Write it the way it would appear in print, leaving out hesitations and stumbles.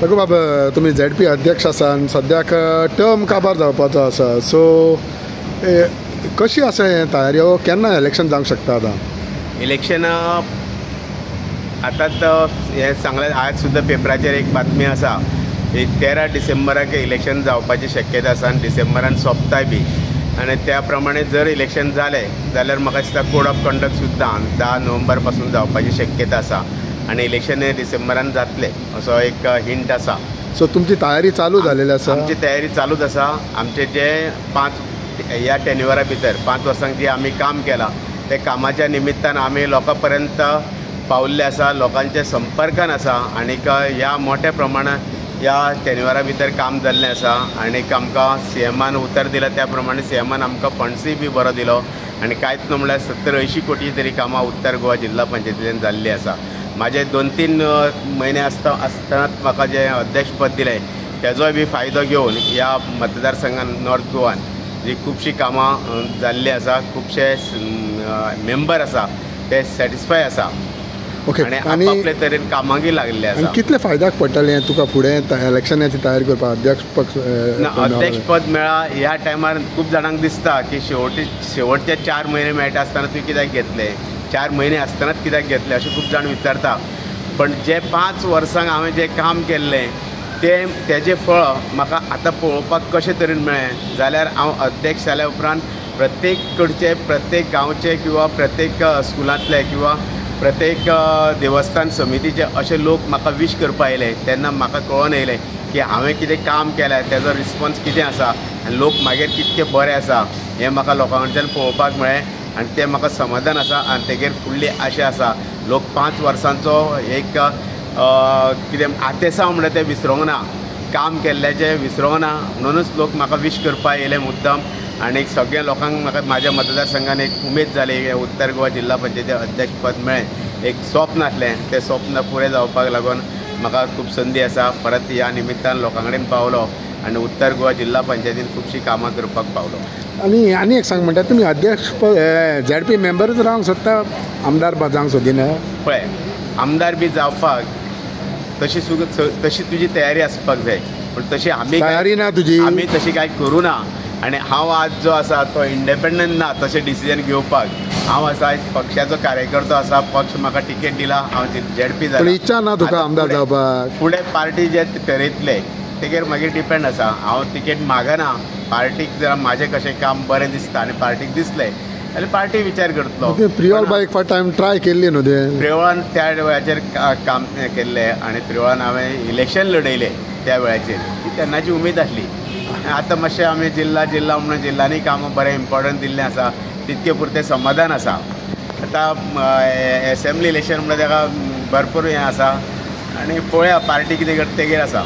देखो बाबा तुम्ही ZP अध्यक्ष आसा आनी सद्याक टर्म काबार जावपाचो आसा सो कशी आसा हें तयारी केन्ना इलेक्शन जावंक शकता आतां इलेक्शन आतांच हें सांगलें आज सुद्दां पेपराचेर एक बातमी आसा 13 डिसेंबराक इलेक्शन जावपाची शक्यता आसा आनी डिसेंबरान सोंपताय बी आनी त्या प्रमाणे जर इलेक्शन जालें जाल्यार म्हाका दिसता कोड ऑफ कंडक्ट सुद्दां 10 नोव्हेंबर पासून जावपाची शक्यता आसा आनी इलेक्शन हे डिसेंबरान जातलें असो एक हिंट आसा. सो तुमची तयारी चालू जालेली आसा? आमची तयारी चालूच आसा. आमचे जे 5 ह्या टेन्युअरा भितर 5 वर्सांक जे आमी काम केलां ते कामाच्या निमित्तान आमी लोकां पर्यंत पावल्ले आसा, लोकांच्या संपर्कान आसा आनीक ह्या मोठ्या प्रमाणात ह्या टेन्युअरा भितर काम जाल्लें आसा आनीक आमकां CMान उतर दिला त्या प्रमाणे CMान आमकां फंड्सूय बी बरो दिलो आनी कांयच न्हू म्हणल्यार 70-80 कोटी तरी कामां उत्तर गोवा जिल्हा पंचायतींतल्यान जाल्लीं आसा. माझे 2-3 महिने असतानाच म्हाका जे अध्यक्षपद दिलें तेजोय बी फायदो घेवन ह्या मतदारसंघान नॉर्थ गोवान जी खुबशीं कामां जाल्लीं आसा, खुबशे मेंबर आसा ते सॅटिस्फाय आसा. ओके आनी आपले तरेन कामांकय लागले आसा. कितले फायद्याक पडटलें तुका फुडें इलेक्शनाची तयारी करपाक अध्यक्षपद मेळ्ळा ह्या टायमार खूब जाणांक दिसता की शेवटचे 4 महिने मेळटा आसतना तुवें कित्याक घेतले, 4 महिने आसतनाच कित्याक घेतले अशें खूब जाण विचारता. पण जे 5 वर्सांक हांवें जें काम केल्लें तेजें फळ म्हाका आतां पळोवपाक कशें तरेन मेळ्ळें जाल्यार हांव अध्यक्ष जाल्या उपरांत प्रत्येक कडचे, प्रत्येक गांवचे किंवा प्रत्येक स्कुलांतले किंवा प्रत्येक देवस्थान समितीचे असे लोक म्हाका विश करपा येयले तेन्ना म्हाका कळोन येयलें की हांवें कितें काम केलें तेजो रिस्पॉन्स कितें आसा आनी लोक मागीर कितके बरे आसा हें म्हाका लोकां कडच्यान पळोवपाक मेळ्ळें आनी तें म्हाका समाधान आसा आनी तेगेर फुडली आशा आसा. लोक 5 वर्सांचो एक कितें आतेसांव म्हणटा तें विसरोंक ना, काम केल्ल्याचें विसरोंक ना म्हणूनच लोक म्हाका विश करपा येयले मुद्दाम. आनी सगळ्या लोकांक म्हाका म्हाज्या मतदारसंघान एक उमेद जाली उत्तर गोवा जिल्हा पंचायती अध्यक्षपद मेळ्ळें. एक स्वप्न आसलें तें स्वप्न पुरें जावपाक लागून म्हाका खूब संदी आसा. परत ह्या निमित्तान लोकां कडेन पावलो आनी उत्तर गोवा जिल्हा पंचायतीन खुबशीं कामां करपाक पावलो. आनी एक सांग म्हणटा तुमी अध्यक्ष ZP मेंबरच रावंक सोदता, आमदार जावंक सोदिना? पळय आमदार बी जावपाक तशी तुजी तयारी आसपाक जाय पूण तशी आमी तयारी ना तुजी, आमी तशी कांय करूं ना. आनी हांव आज जो आसा तो इंडिपेंडंट ना तशें डिसिजन घेवपाक. हांव आसा पक्षाचो कार्यकर्तो आसा, पक्ष म्हाका तिकेट दिला, हांव ZP जाला. इच्छा ना तुका आमदार जावपाक? फुडें पार्टी जे थरयतले तेजेर मागीर डिपेंड आसा. हांव तिकेट मागना. पार्टीक जर म्हाजें कशें काम बरें दिसता आनी पार्टीक दिसलें जाल्यार पार्टी विचार करतलो. प्रियोल बाय एक टायम ट्राय केल्ली न्हू तें? प्रियोळान त्या वेळाचेर काम केल्लें आनी प्रियोळान हांवें इलेक्शन लडयलें त्या वेळाचेर. ती तेन्नाची उमेद आसली. आतां मातशें आमी जिल्हा म्हणून जिल्ल्यांनी कामां बरें इम्पॉर्टंट दिल्लें आसा, तितके पुरतें समाधान आसा. आतां असेंब्ली इलेक्शन म्हणल्यार ताका भरपूर हें आसा आनी पळोवया पार्टी कितें करता तेगेर आसा.